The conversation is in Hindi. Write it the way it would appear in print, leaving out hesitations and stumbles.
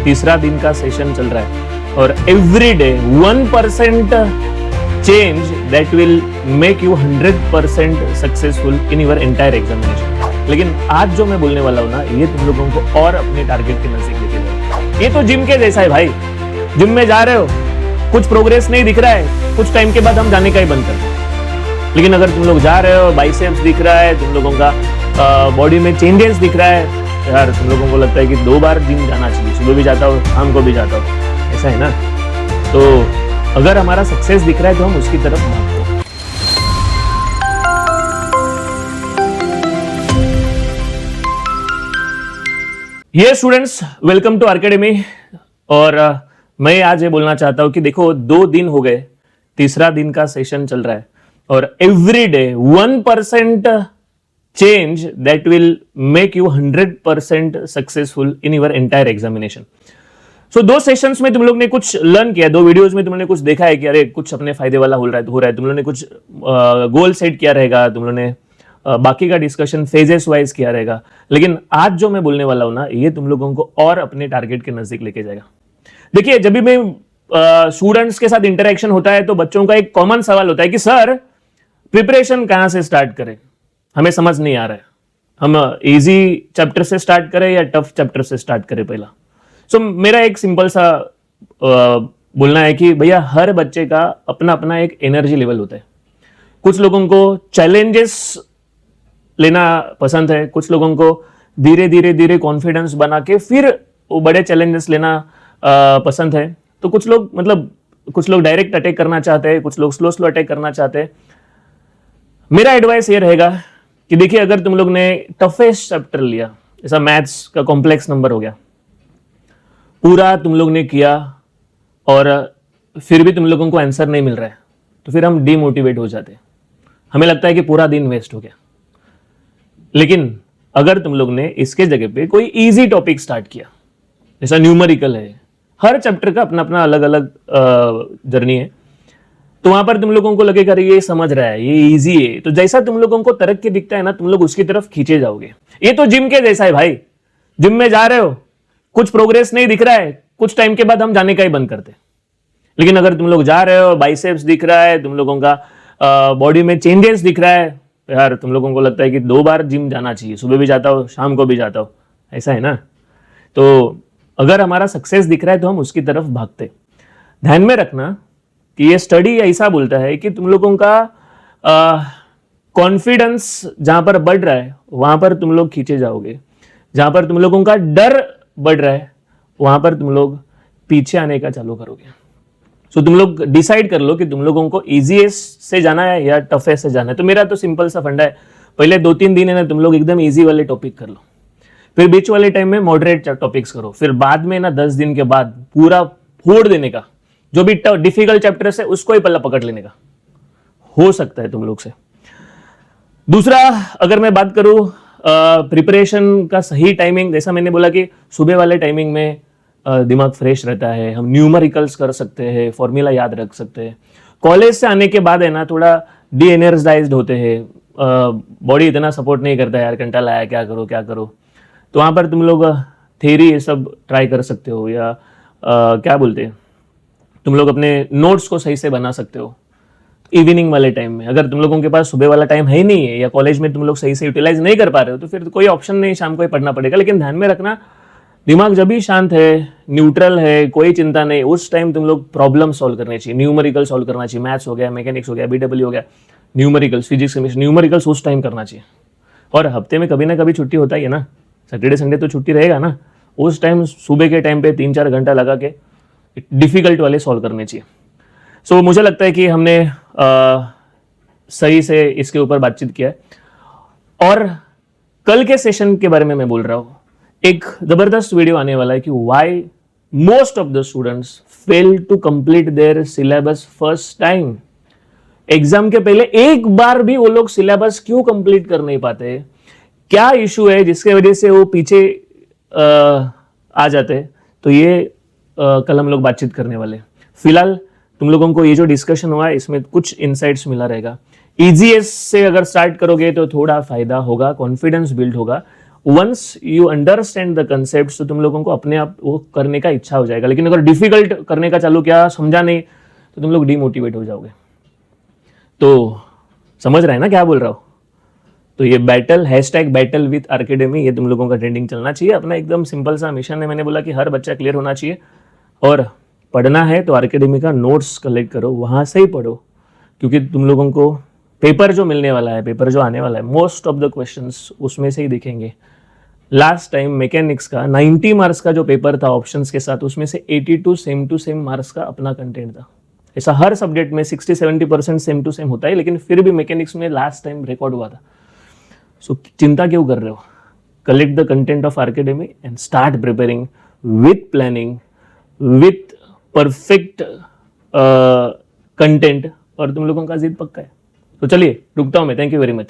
तीसरा दिन का सेशन चल रहा है और every day 1% change that will make you 100% successful in your entire examination. लेकिन आज जो मैं बोलने वाला हूँ ना, ये तुम लोगों को और अपने टारगेट के नजदीक लेके जाएगा। ये तो जिम के जैसा है भाई, जिम में जा रहे हो, कुछ प्रोग्रेस नहीं दिख रहा है, कुछ टाइम के बाद हम जाने का ही बंद करते हैं। लेकिन अगर तुम लोग जा रहे हो, बाइसेप्स दिख रहा है, तुम लोगों का बॉडी में चेंजेस दिख रहा है, यार तुम लोगों को लगता है कि 2 बार जिम जाना चाहिए, सुबह भी जाता हूँ, शाम को भी जाता हूँ, ऐसा है ना। तो अगर हमारा सक्सेस दिख रहा है तो हम उसकी तरफ भागते हैं। ये स्टूडेंट्स, वेलकम टू अकेडमी। और मैं आज ये बोलना चाहता हूं कि देखो 2 दिन हो गए, तीसरा दिन का सेशन चल रहा है और every day 1% change that will make you 100% successful in your entire examination. So 2 sessions में तुम लोग ने कुछ लर्न किया, 2 वीडियोस में तुमने कुछ देखा है कि अरे कुछ अपने फायदे वाला हो रहा है, तुम लोगों ने कुछ गोल सेट किया रहेगा, तुम लोगों ने बाकी का डिस्कशन फेजेस वाइज किया रहेगा। लेकिन आज जो मैं बोलने वाला हूं ना, ये तुम लोगों को और अपने टारगेट के नजदीक लेके जाएगा। देखिए, जब भी मैं स्टूडेंट्स के साथ इंटरेक्शन होता है तो बच्चों का एक कॉमन सवाल होता है कि सर प्रिपरेशन कहां से स्टार्ट करें, हमें समझ नहीं आ रहा है, हम इजी चैप्टर से स्टार्ट करें या टफ चैप्टर से स्टार्ट करें पहला। सो मेरा एक सिंपल सा बोलना है कि भैया हर बच्चे का अपना अपना एक एनर्जी लेवल होता है। कुछ लोगों को चैलेंजेस लेना पसंद है, कुछ लोगों को धीरे धीरे कॉन्फिडेंस बना के फिर वो बड़े चैलेंजेस लेना पसंद है। तो कुछ लोग डायरेक्ट अटैक करना चाहते हैं, कुछ लोग स्लो अटैक करना चाहते हैं। मेरा एडवाइस ये रहेगा कि देखिए, अगर तुम लोग ने टफेस्ट चैप्टर लिया, जैसा मैथ्स का कॉम्प्लेक्स नंबर हो गया, पूरा तुम लोग ने किया और फिर भी तुम लोगों को आंसर नहीं मिल रहा है, तो फिर हम डीमोटिवेट हो जाते हैं, हमें लगता है कि पूरा दिन वेस्ट हो गया। लेकिन अगर तुम लोग ने इसके जगह पे कोई इजी टॉपिक स्टार्ट किया, जैसा न्यूमेरिकल है, हर चैप्टर का अपना अपना अलग अलग जर्नी है, तो वहां पर तुम लोगों को लगेगा ये समझ रहा है, ये इजी है, तो जैसा तुम लोगों को तरक्की दिखता है ना, तुम लोग उसकी तरफ खींचे जाओगे। ये तो जिम के जैसा है भाई, जिम में जा रहे हो, कुछ प्रोग्रेस नहीं दिख रहा है, कुछ टाइम के बाद हम जाने का ही बंद करते हैं। लेकिन अगर तुम लोग जा रहे हो, बाइसेप्स दिख रहा है, तुम लोगों का बॉडी में चेंजेस दिख रहा है, यार तुम लोगों को लगता है कि 2 बार जिम जाना चाहिए, सुबह भी जाता हूँ, शाम को भी जाता हूँ, ऐसा है ना। तो अगर हमारा सक्सेस दिख रहा है तो हम उसकी तरफ भागते। ध्यान में रखना कि ये स्टडी ऐसा बोलता है कि तुम लोगों का कॉन्फिडेंस जहां पर बढ़ रहा है वहां पर तुम लोग खींचे जाओगे, जहां पर तुम लोगों का डर बढ़ रहा है वहां पर तुम लोग पीछे आने का चालू करोगे। सो तुम लोग डिसाइड कर लो कि तुम लोगों को इजीएस्ट से जाना है या टफेस्ट से जाना है। तो मेरा तो सिंपल सा फंडा है, पहले 2-3 दिन है ना, तुम लोग एकदम इजी वाले टॉपिक कर लो, फिर बीच वाले टाइम में मॉडरेट टॉपिक्स करो, फिर बाद में ना 10 दिन के बाद पूरा फोड़ देने का, जो भी डिफिकल्ट चैप्टर है उसको ही पल्ला पकड़ लेने का हो सकता है तुम लोग से। दूसरा, अगर मैं बात करूं प्रिपरेशन का सही टाइमिंग, जैसा मैंने बोला कि सुबह वाले टाइमिंग में दिमाग फ्रेश रहता है, हम न्यूमेरिकल्स कर सकते हैं, फॉर्मूला याद रख सकते हैं। कॉलेज से आने के बाद है ना, थोड़ा डी एनर्जाइज्ड होते हैं, बॉडी इतना सपोर्ट नहीं करता है, यार कंटाला आया, क्या करो। तो वहाँ पर तुम लोग थ्योरी ये सब ट्राई कर सकते हो, या क्या बोलते हैं, तुम लोग अपने नोट्स को सही से बना सकते हो इवनिंग वाले टाइम में। अगर तुम लोगों के पास सुबह वाला टाइम है नहीं है, या कॉलेज में तुम लोग सही से यूटिलाइज नहीं कर पा रहे हो, तो फिर कोई ऑप्शन नहीं, शाम को ही पढ़ना पड़ेगा। लेकिन ध्यान में रखना, दिमाग जब भी शांत है, न्यूट्रल है, कोई चिंता नहीं, उस टाइम तुम लोग प्रॉब्लम सॉल्व करने चाहिए, न्यूमेरिकल सॉल्व करना चाहिए। मैथ्स हो गया, मैकेनिक्स हो गया, बीडब्ल्यू हो गया, न्यूमेरिकल्स, फिजिक्स, केमिस्ट्री, न्यूमेरिकल्स उस टाइम करना चाहिए। और हफ्ते में कभी ना कभी छुट्टी होता ही है ना, सैटरडे संडे तो छुट्टी रहेगा ना, उस टाइम सुबह के टाइम पे 3-4 घंटा लगा के डिफिकल्ट वाले सॉल्व करने चाहिए। सो मुझे लगता है कि हमने सही से इसके ऊपर बातचीत किया है। और कल के सेशन के बारे में मैं बोल रहा हूं, एक जबरदस्त वीडियो आने वाला है कि why most of the students fail to complete their syllabus first time. Exam के पहले एक बार भी वो लोग सिलेबस क्यों कंप्लीट कर नहीं पाते, क्या इशू है जिसके वजह से वो पीछे आ जाते हैं। तो ये कल हम लोग बातचीत करने वाले। फिलहाल तुम लोगों को ये जो डिस्कशन हुआ है इसमें कुछ इनसाइट्स मिला रहेगा। ईजीएस से अगर स्टार्ट करोगे तो थोड़ा फायदा होगा, कॉन्फिडेंस बिल्ड होगा once you understand the concept तो तुम लोगों को अपने आप वो करने का इच्छा हो जाएगा। लेकिन अगर डिफिकल्ट करने का चालू किया, समझा नहीं, तो तुम लोग डिमोटिवेट हो जाओगे। तो समझ रहे हैं ना क्या बोल रहा हूं? तो ये बैटल बैटल विथ आर्केडेमी, ये तुम लोगों का ट्रेंडिंग चलना चाहिए। अपना एकदम सिंपल सा मिशन है, मैंने बोला कि हर बच्चा क्लियर होना चाहिए। और पढ़ना है तो आर्केडेमी का नोट्स कलेक्ट करो, वहां से ही पढ़ो, क्योंकि तुम लोगों को पेपर जो मिलने वाला है, पेपर जो आने वाला है, मोस्ट ऑफ द क्वेश्चंस उसमें से ही दिखेंगे। लास्ट टाइम मैकेनिक्स का 90 मार्क्स का जो पेपर था ऑप्शंस के साथ, उसमें से 82 सेम टू सेम मार्क्स का अपना कंटेंट था। ऐसा हर सब्जेक्ट में 60-70% सेम टू सेम होता है, लेकिन फिर भी मैकेनिक्स में लास्ट टाइम रिकॉर्ड हुआ था। सो चिंता क्यों कर रहे हो? Collect the content of academy and start preparing with planning, with perfect content, और तुम लोगों का जीत पक्का है। तो चलिए रुकता हूं मैं। Thank you very much.